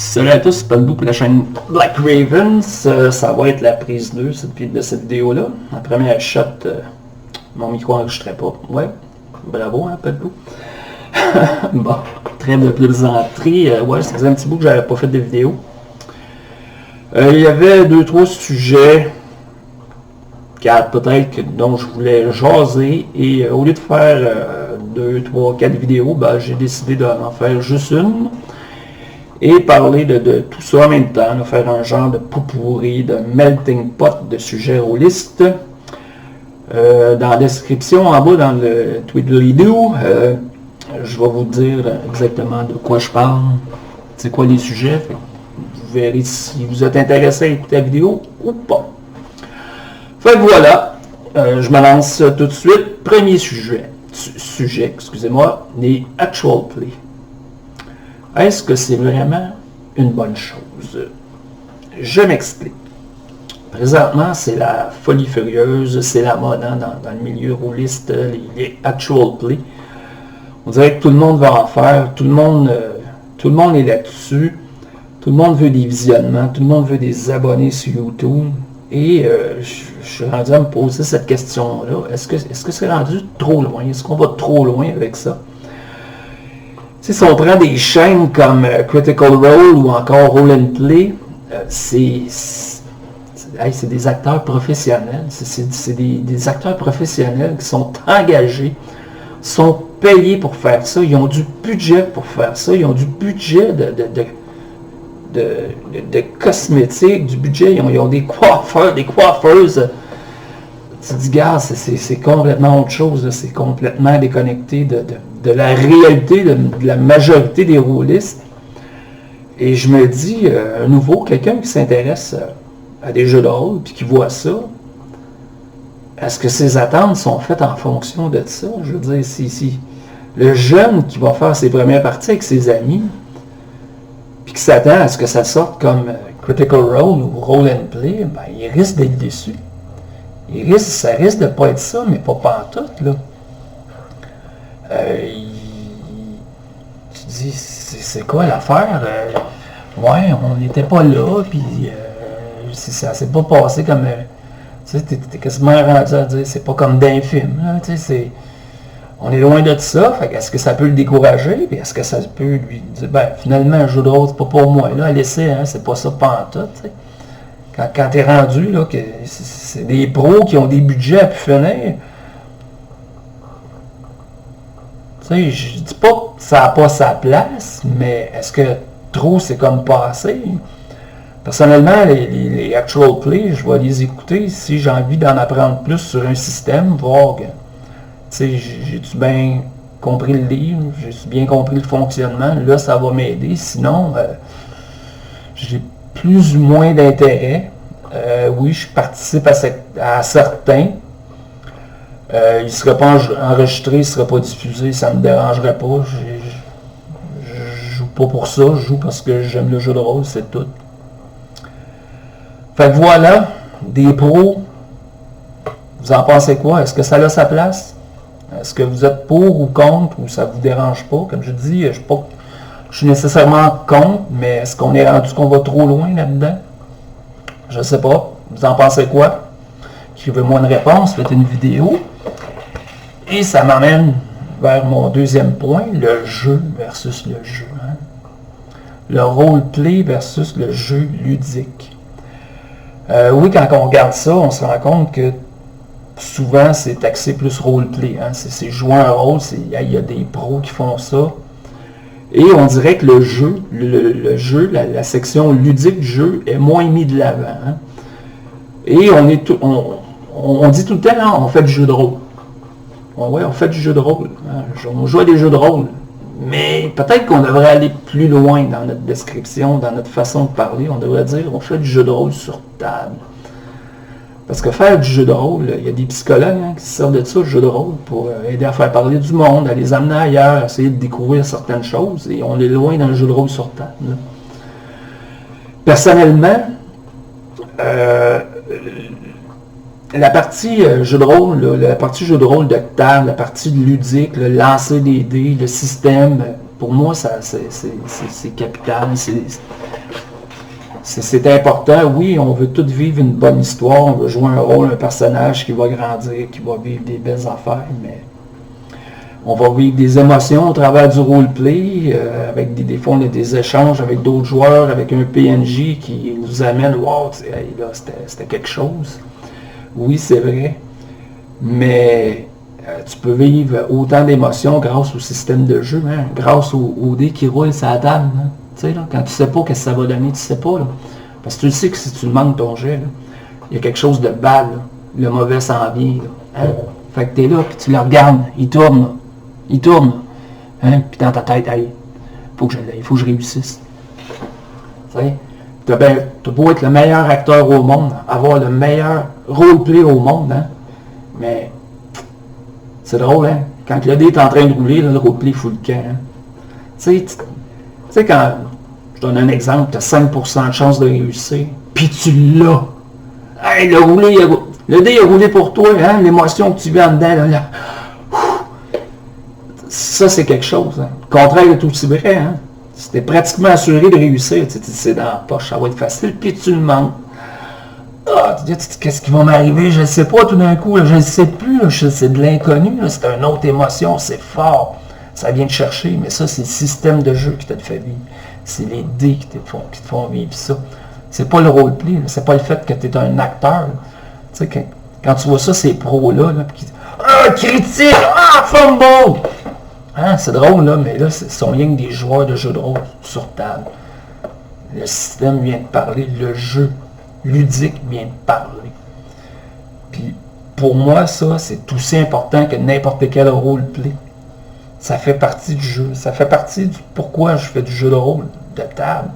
Salut à tous, c'est Padbou pour la chaîne Black Ravens. Ça va être la prise 2 de cette vidéo-là. La première shot, mon micro n'enregistrait pas. Ouais, bravo, hein, Padbou. Bon, trêve de plaisanterie. Ouais, ça faisait un petit bout que j'avais pas fait de vidéo. Il y avait 2-3 sujets, 4 peut-être, dont je voulais jaser. Et au lieu de faire 2, 3, 4 vidéos, ben, j'ai décidé d'en faire juste une. Et parler de tout ça en même temps, de faire un genre de pot-pourri, de melting pot de sujets rôlistes. Dans la description en bas, dans le Tweedledee-doo, je vais vous dire exactement de quoi je parle, c'est quoi les sujets. Vous verrez si vous êtes intéressé à écouter la vidéo ou pas. Fait que voilà, je me lance tout de suite. Premier sujet, excusez-moi, les actual plays. Est-ce que c'est vraiment une bonne chose? Je m'explique. Présentement, c'est la folie furieuse, c'est la mode hein, dans le milieu rôliste, les actual plays. On dirait que tout le monde va en faire, tout le monde est là-dessus, tout le monde veut des visionnements, tout le monde veut des abonnés sur YouTube. Et je suis rendu à me poser cette question-là. Est-ce que c'est rendu trop loin? Est-ce qu'on va trop loin avec ça? Si on prend des chaînes comme Critical Role ou encore Roll and Play, c'est des acteurs professionnels. C'est des acteurs professionnels qui sont engagés, sont payés pour faire ça. Ils ont du budget pour faire ça. Ils ont du budget de cosmétiques, du budget. Ils ont des coiffeurs, des coiffeuses. Tu te dis, gars, c'est complètement autre chose. C'est complètement déconnecté de la réalité de la majorité des rôlistes. Et je me dis, à nouveau, quelqu'un qui s'intéresse à des jeux de rôle, puis qui voit ça, est-ce que ses attentes sont faites en fonction de ça? Je veux dire, si le jeune qui va faire ses premières parties avec ses amis, puis qui s'attend à ce que ça sorte comme Critical Role ou Roll and Play, ben, il risque d'être déçu. Ça risque de ne pas être ça, mais pas pantoute, là. Tu dis, c'est quoi l'affaire? Ouais, on n'était pas là, puis ça s'est pas passé comme... tu sais, t'es quasiment rendu à dire, c'est pas comme d'un film, là, tu sais, on est loin de ça, fait est-ce que ça peut le décourager, puis est-ce que ça peut lui dire, ben, finalement, un jeu de rôle, c'est pas pour moi, là, laissez, hein, c'est pas ça pantoute, tu sais. Quand t'es rendu, là, que c'est des pros qui ont des budgets à pu finir, tu sais, je dis pas que ça n'a pas sa place, mais est-ce que trop c'est comme passé? Personnellement, les actual plays, je vais les écouter si j'ai envie d'en apprendre plus sur un système, voir que, tu sais, j'ai-tu bien compris le livre, j'ai-tu bien compris le fonctionnement, là ça va m'aider, sinon, j'ai plus ou moins d'intérêt. Oui, je participe à certains. Il ne sera pas enregistré, il ne sera pas diffusé, ça ne me dérangerait pas. Je joue pas pour ça, je joue parce que j'aime le jeu de rôle, c'est tout. Fait que voilà, des pros, vous en pensez quoi? Est-ce que ça a sa place? Est-ce que vous êtes pour ou contre, ou ça vous dérange pas? Comme je dis, je suis nécessairement contre, mais est-ce qu'on est rendu qu'on va trop loin là-dedans? Je sais pas. Vous en pensez quoi? Écrivez-moi une réponse, faites une vidéo. Et ça m'amène vers mon deuxième point, le jeu versus le jeu. Hein? Le roleplay versus le jeu ludique. Oui, quand on regarde ça, on se rend compte que souvent c'est axé plus roleplay. Hein? C'est jouer un rôle, il y a des pros qui font ça. Et on dirait que le jeu, la section ludique du jeu est moins mis de l'avant. Hein? Et on dit tout le temps, hein, on fait du jeu de rôle. Ouais, on fait du jeu de rôle. Hein? On joue à des jeux de rôle. Mais peut-être qu'on devrait aller plus loin dans notre description, dans notre façon de parler. On devrait dire, on fait du jeu de rôle sur table. Parce que faire du jeu de rôle, il y a des psychologues hein, qui se servent de ça, le jeu de rôle, pour aider à faire parler du monde, à les amener ailleurs, à essayer de découvrir certaines choses. Et on est loin dans le jeu de rôle sur table. Là. Personnellement, la partie jeu de rôle, la partie jeu de rôle de table, la partie ludique, le lancer des dés, le système, pour moi, c'est capital. C'est important. Oui, on veut tous vivre une bonne histoire. On veut jouer un rôle, un personnage qui va grandir, qui va vivre des belles affaires, mais on va vivre des émotions au travers du roleplay, avec des fois on a des échanges avec d'autres joueurs, avec un PNJ qui nous amène, wow, hey, là, c'était quelque chose. Oui, c'est vrai. Mais tu peux vivre autant d'émotions grâce au système de jeu, hein, grâce au dé qui roule sa table. Hein. Tu sais, là, quand tu sais pas qu'est-ce que ça va donner, tu sais pas. Là. Parce que tu sais que si tu manques ton jet, il y a quelque chose de bad. Là. Le mauvais s'en vient. Là. Hein? Fait que tu es là, puis tu le regardes, il tourne. Là. Il tourne. Hein? Puis dans ta tête, hey, faut que je réussisse. Tu sais, t'as beau être le meilleur acteur au monde, avoir le meilleur roleplay au monde, hein? Mais c'est drôle, hein? Quand le dé est en train de rouler, là, le roleplay fout le camp. Hein? Tu sais, quand je donne un exemple, tu as 5% de chance de réussir, puis tu l'as. Hey, le dé a roulé pour toi, hein? L'émotion que tu vis en dedans, là. Ça, c'est quelque chose. Hein? Le contraire est aussi vrai. Hein? Si t'es pratiquement assuré de réussir, c'est dans la poche, ça va être facile, puis tu le manques. Ah, tu dis, qu'est-ce qui va m'arriver? Je ne sais pas tout d'un coup, là, je ne sais plus, c'est de l'inconnu, c'est une autre émotion, c'est fort. Ça vient te chercher, mais ça, c'est le système de jeu qui te fait vivre. C'est les dés qui te font vivre ça. C'est pas le roleplay, c'est pas le fait que tu es un acteur. Tu sais, quand tu vois ça, ces pros-là, qui ah, critique! Ah, fumble! Hein, c'est drôle, là, mais là, ce sont rien que des joueurs de jeux de rôle sur table. Le système vient de parler, le jeu ludique vient de parler. Puis, pour moi, ça, c'est aussi important que n'importe quel roleplay. Ça fait partie du jeu. Ça fait partie du pourquoi je fais du jeu de rôle, de table.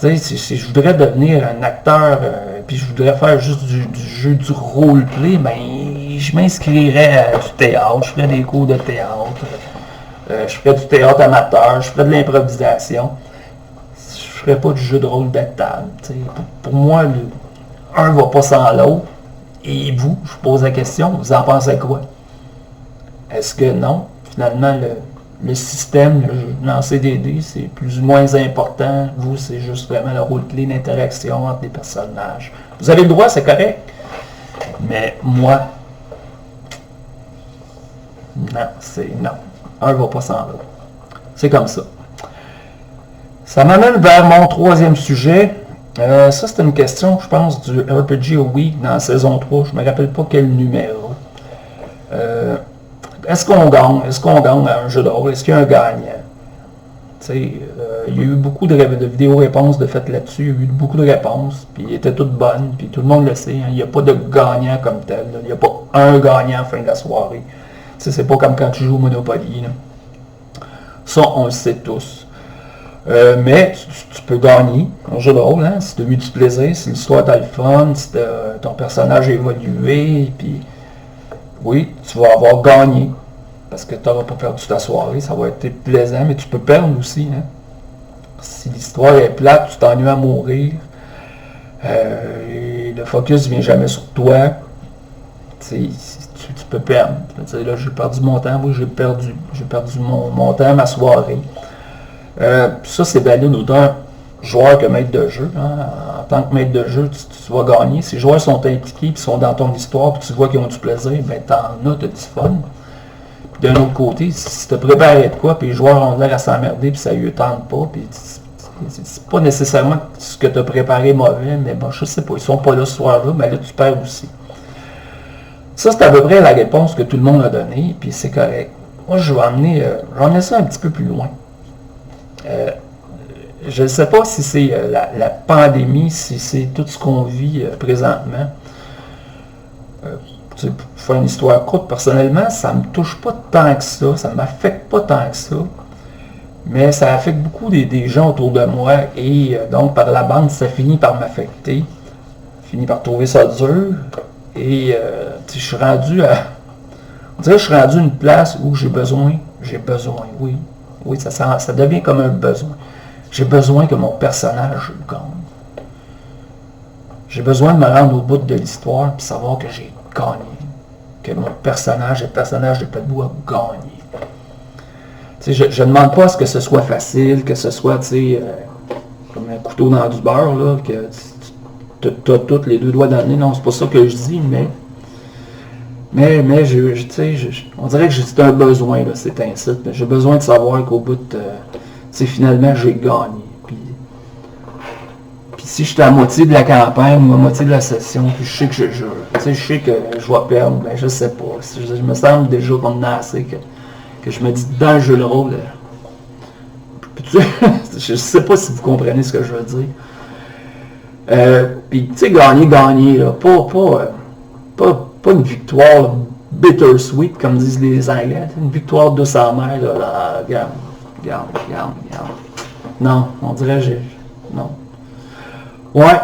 Tu sais, si je voudrais devenir un acteur, puis je voudrais faire juste du jeu, du roleplay, ben, je m'inscrirais à du théâtre, je ferais des cours de théâtre, je ferais du théâtre amateur, je ferais de l'improvisation. Je ferais pas du jeu de rôle de table. Pour moi, un va pas sans l'autre. Et vous, je vous pose la question, vous en pensez quoi? Est-ce que non? Finalement, le système, le lancer des dés, c'est plus ou moins important. Vous, c'est juste vraiment le roleplay, l'interaction entre les personnages. Vous avez le droit, c'est correct. Mais moi, non. Un va pas sans l'autre. C'est comme ça. Ça m'amène vers mon troisième sujet. Ça, c'est une question, je pense, du RPG Week dans la saison 3. Je ne me rappelle pas quel numéro. Est-ce qu'on gagne? Est-ce qu'on gagne à un jeu de rôle? Est-ce qu'il y a un gagnant? Il y a eu beaucoup de vidéos-réponses de fait là-dessus. Il y a eu beaucoup de réponses, puis elles étaient toutes bonnes, puis tout le monde le sait. Hein, il n'y a pas de gagnant comme tel. Là. Il n'y a pas un gagnant à la fin de la soirée. C'est pas comme quand tu joues au Monopoly. Là. Ça, on le sait tous. Mais tu peux gagner en jeu de rôle, hein, si tu as eu du plaisir, si l'histoire t'a le fun, si ton personnage a évolué, puis oui, tu vas avoir gagné. Parce que tu n'auras pas perdu ta soirée, ça va être plaisant, mais tu peux perdre aussi. Hein. Si l'histoire est plate, tu t'ennuies à mourir, et le focus ne vient jamais sur toi, tu peux perdre. Là, j'ai perdu mon temps, moi j'ai perdu mon temps, ma soirée. Ça, c'est valide autant joueur que maître de jeu. Hein. En tant que maître de jeu, tu vas gagner. Si les joueurs sont impliqués, puis sont dans ton histoire, puis tu vois qu'ils ont du plaisir, ben t'en as, t'as du fun. Puis d'un autre côté, si tu te préparais de quoi, puis les joueurs ont l'air à s'emmerder, puis ça ne tente pas, puis c'est pas nécessairement ce que tu as préparé mauvais, mais bon, je sais pas, ils sont pas là ce soir-là, mais là tu perds aussi. Ça, c'est à peu près la réponse que tout le monde a donnée, puis c'est correct. Moi, je vais emmener ça un petit peu plus loin. Je ne sais pas si c'est la pandémie, si c'est tout ce qu'on vit présentement. Pour faire une histoire courte, personnellement, ça ne me touche pas tant que ça ne m'affecte pas tant que ça, mais ça affecte beaucoup des gens autour de moi, et donc par la bande, ça finit par m'affecter, finit par trouver ça dur, et je suis rendu à... On dirait que je suis rendu à une place où j'ai besoin, oui, ça devient comme un besoin. J'ai besoin que mon personnage gagne. J'ai besoin de me rendre au bout de l'histoire et savoir que j'ai gagné. Que mon personnage, le personnage de Patlou a gagné. Je ne demande pas à ce que ce soit facile, que ce soit, comme un couteau dans du beurre, là, que tu as tous les deux doigts dans le nez. Non, c'est pas ça que je dis, mais on dirait que c'est un besoin, là, c'est ainsi. J'ai besoin de savoir qu'au bout de, finalement, j'ai gagné. Puis si je suis à moitié de la campagne ou à moitié de la session, puis je sais que je sais que je vais perdre, ben je sais pas. Je me sens déjà qu'on a assez que je me dis dans le jeu de rôle. Je sais pas si vous comprenez ce que je veux dire. Puis tu sais, gagner, là, pas une victoire bittersweet, comme disent les Anglais, une victoire douce amère, là, regarde. Non, on dirait, non. Ouais,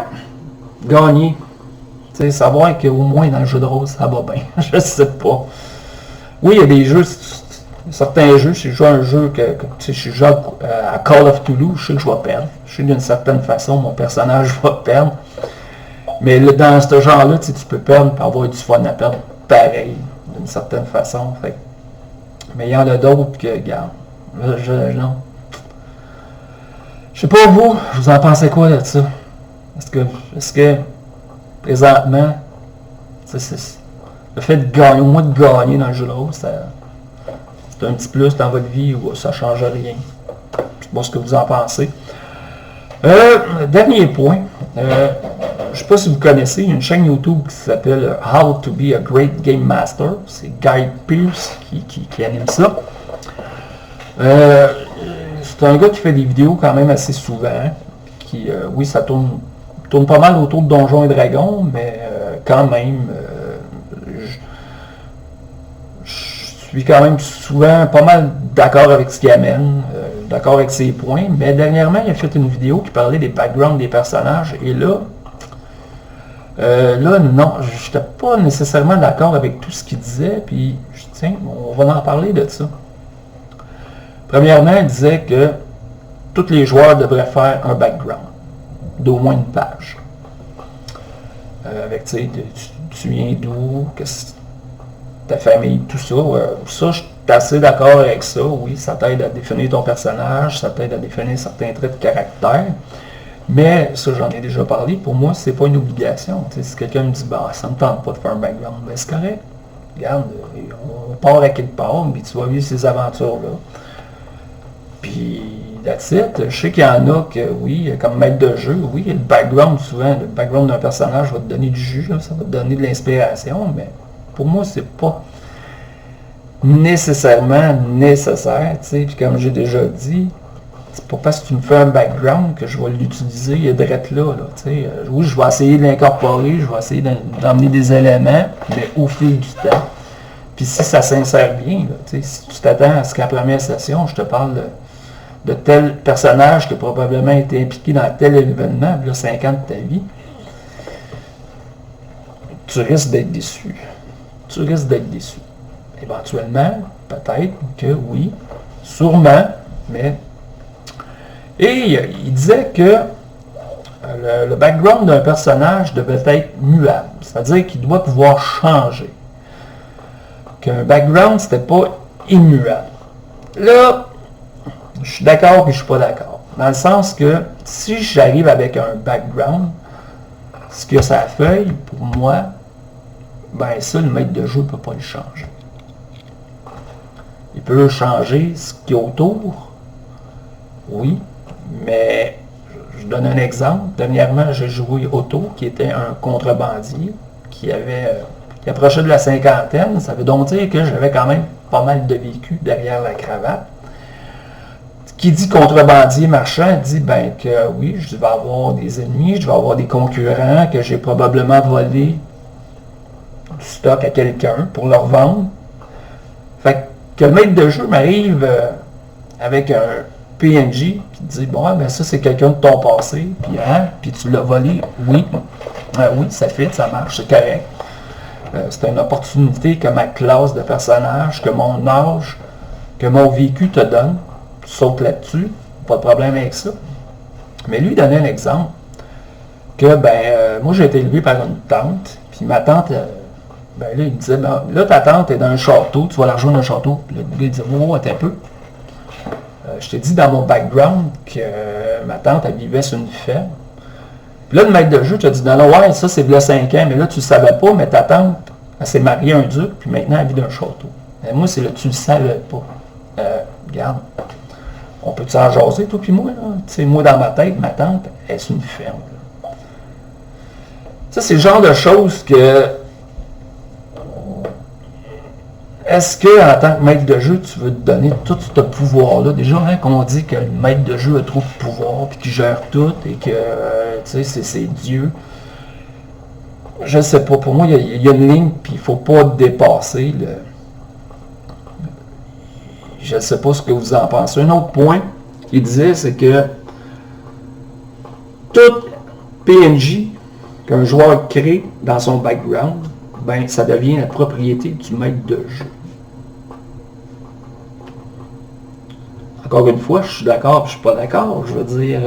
gagner. Tu sais, savoir qu'au moins dans le jeu de rôle, ça va bien. Je sais pas. Oui, il y a des jeux, certains jeux, si je joue à un jeu si je joue à Call of Toulouse, je sais que je vais perdre. Je sais d'une certaine façon, mon personnage va perdre. Mais là, dans ce genre-là, tu peux perdre et avoir du fun à perdre pareil, d'une certaine façon. Fait. Mais il y en a d'autres que, regarde, non. Je sais pas vous en pensez quoi de ça? Est-ce que présentement, le fait de gagner, au moins de gagner dans le jeu de rôle, c'est un petit plus dans votre vie ou ça ne change rien? Je sais pas ce que vous en pensez. Dernier point, je ne sais pas si vous connaissez, il y a une chaîne YouTube qui s'appelle How to be a Great Game Master. C'est Guy Pearce qui anime ça. C'est un gars qui fait des vidéos quand même assez souvent. Oui, ça tourne pas mal autour de Donjons et Dragons, mais quand même, je suis quand même souvent pas mal d'accord avec ce qu'il amène, d'accord avec ses points, mais dernièrement, il a fait une vidéo qui parlait des backgrounds des personnages, et là, non, je n'étais pas nécessairement d'accord avec tout ce qu'il disait, puis, tiens, on va en parler de ça. Premièrement, il disait que tous les joueurs devraient faire un background d'au moins une page. Avec, tu sais, tu viens d'où, ta famille, tout ça. Ça, je suis assez d'accord avec ça. Oui, ça t'aide à définir ton personnage, ça t'aide à définir certains traits de caractère. Mais, ça, j'en ai déjà parlé, pour moi, c'est pas une obligation. Tu sais, si quelqu'un me dit, bah, ça me tente pas de faire un background, ben c'est correct. Regarde, on part à quelque part, puis tu vas vivre ces aventures-là. Puis, that's it. Je sais qu'il y en a que, oui, comme maître de jeu, oui, le background, souvent, le background d'un personnage va te donner du jus, là, ça va te donner de l'inspiration, mais pour moi, c'est pas nécessairement nécessaire, tu sais, puis comme j'ai déjà dit, c'est pas parce que tu me fais un background que je vais l'utiliser et d'être là, tu sais. Oui, je vais essayer de l'incorporer, je vais essayer d'emmener des éléments, mais au fil du temps. Puis si ça s'insère bien, là, tu sais, si tu t'attends à ce qu'à la première session, je te parle de tel personnage qui a probablement été impliqué dans tel événement, là, 5 ans de ta vie, tu risques d'être déçu. Tu risques d'être déçu. Éventuellement, peut-être que oui, sûrement, mais... Et il disait que le background d'un personnage devait être muable, c'est-à-dire qu'il doit pouvoir changer. Qu'un background, c'était pas immuable. Là, je suis d'accord et je suis pas d'accord. Dans le sens que si j'arrive avec un background, ce qu'il y a sur la feuille, pour moi, ben ça, le maître de jeu ne peut pas le changer. Il peut changer ce qu'il y a autour, oui, mais je donne un exemple. Dernièrement, j'ai joué Otto, qui était un contrebandier, qui approchait de la cinquantaine. Ça veut donc dire que j'avais quand même pas mal de vécu derrière la cravate. Qui dit contrebandier marchand dit ben que oui, je vais avoir des ennemis, je vais avoir des concurrents, que j'ai probablement volé du stock à quelqu'un pour leur vendre. Fait que le maître de jeu m'arrive avec un PNJ qui dit bon ben ça c'est quelqu'un de ton passé, puis tu l'as volé, oui. Oui, ça fit, ça marche, c'est correct. C'est une opportunité que ma classe de personnage, que mon âge, que mon vécu te donne. Tu sautes là-dessus, pas de problème avec ça. Mais lui, il donnait un exemple que, moi j'ai été élevé par une tante, puis ma tante, là, il me disait, ben, là ta tante est dans un château, tu vas la rejoindre dans un château. Puis le gars, il disait, attends un peu. je t'ai dit dans mon background que ma tante, elle vivait sur une ferme. Puis là, le maître de jeu, tu as dit, non, non, ouais, ça c'est de 5 ans, mais là, tu ne savais pas, mais ta tante, elle s'est mariée à un duc, puis maintenant, elle vit dans un château. Et moi, c'est là, tu le savais pas. Regarde, on peut s'en jaser, toi puis moi, là? Tu sais, moi, dans ma tête, ma tante, elle est sur une ferme. Là. Ça, c'est le genre de choses que... Est-ce que, en tant que maître de jeu, tu veux te donner tout ce pouvoir-là? Déjà, hein, qu'on dit que le maître de jeu a trop de pouvoir, puis qu'il gère tout, et que, tu sais, c'est Dieu. Je sais pas, pour moi, il y a une ligne, puis il faut pas dépasser. Je ne sais pas ce que vous en pensez. Un autre point qu'il disait, c'est que tout PNJ qu'un joueur crée dans son background, ben, ça devient la propriété du maître de jeu. Encore une fois, je suis d'accord, je suis pas d'accord. Je veux dire,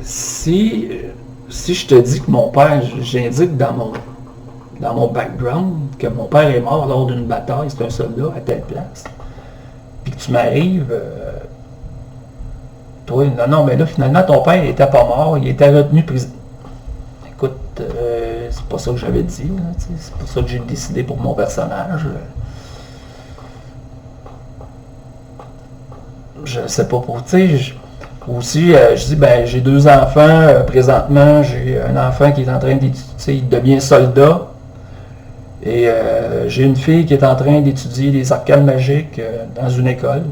si je te dis que mon père, j'indique dans mon background que mon père est mort lors d'une bataille, c'est un soldat à telle place, puis que tu m'arrives, toi, non, mais là, finalement, ton père n'était pas mort, il était retenu prisonnier. Écoute, c'est pas ça que j'avais dit, là, c'est pas ça que j'ai décidé pour mon personnage. Je sais pas pour, tu sais, aussi, je dis, ben, j'ai 2 enfants, présentement, j'ai un enfant qui est en train d'étudier, il devient soldat, et j'ai une fille qui est en train d'étudier les arcanes magiques dans une école.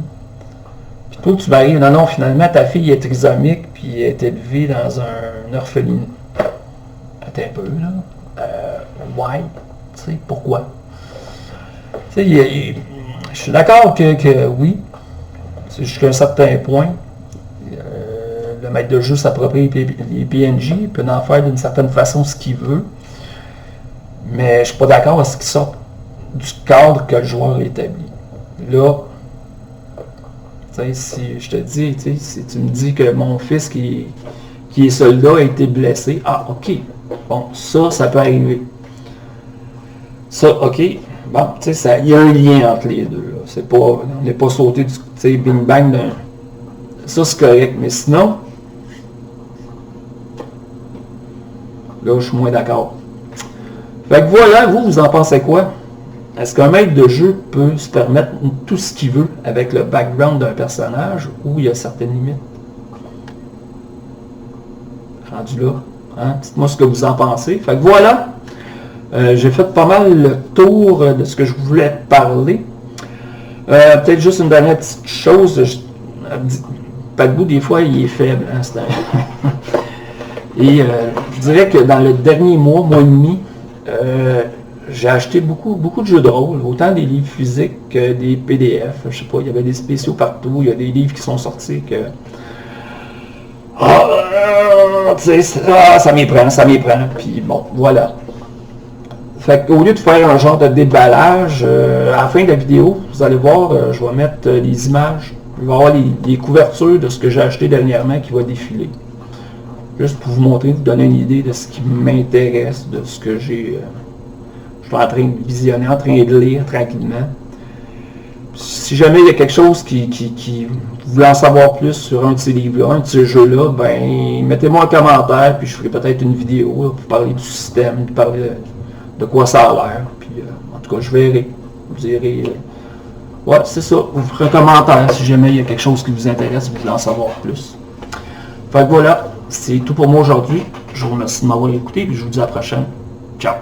Puis toi, tu m'arrives, non, finalement, ta fille est trisomique, puis elle est élevée dans un orphelinat. Attends un peu, là. Ouais, tu sais, pourquoi? Tu sais, je suis d'accord que oui, c'est jusqu'à un certain point. Le maître de jeu s'approprie les PNJ, il peut en faire d'une certaine façon ce qu'il veut. Mais je ne suis pas d'accord à ce qu'il sorte du cadre que le joueur établit. Là, si je te dis, si tu me dis que mon fils qui est soldat a été blessé, ah ok, bon, ça peut arriver. Ça, ok, bon, tu sais, il y a un lien entre les deux. C'est pas, on n'est pas sauté du bing bang d'un. Ça c'est correct, mais sinon, là je suis moins d'accord. Fait que voilà, vous en pensez quoi? Est-ce qu'un maître de jeu peut se permettre tout ce qu'il veut avec le background d'un personnage ou il y a certaines limites? Rendu là, hein? Dites-moi ce que vous en pensez. Fait que voilà, j'ai fait pas mal le tour de ce que je voulais parler. Peut-être juste une dernière petite chose. Paquebot, des fois, il est faible. Hein, et je dirais que dans le dernier mois et demi, j'ai acheté beaucoup de jeux de rôle, autant des livres physiques que des PDF. Je sais pas, il y avait des spéciaux partout, il y a des livres qui sont sortis que... tu sais, ça m'y prend, puis bon, voilà. Fait qu'au lieu de faire un genre de déballage, à la fin de la vidéo, vous allez voir, je vais mettre les images, je vais avoir les couvertures de ce que j'ai acheté dernièrement qui va défiler. Juste pour vous montrer, vous donner une idée de ce qui m'intéresse, de ce que j'ai... je suis en train de visionner, en train de lire tranquillement. Si jamais il y a quelque chose qui vous voulez en savoir plus sur un de ces livres-là, un de ces jeux-là, ben mettez-moi un commentaire, puis je ferai peut-être une vidéo là, pour parler du système, pour parler de quoi ça a l'air. Puis en tout cas, je verrai. Vous direz... ouais, c'est ça. Vous ferez un commentaire si jamais il y a quelque chose qui vous intéresse, vous voulez en savoir plus. Fait que voilà, c'est tout pour moi aujourd'hui. Je vous remercie de m'avoir écouté, puis je vous dis à la prochaine. Ciao!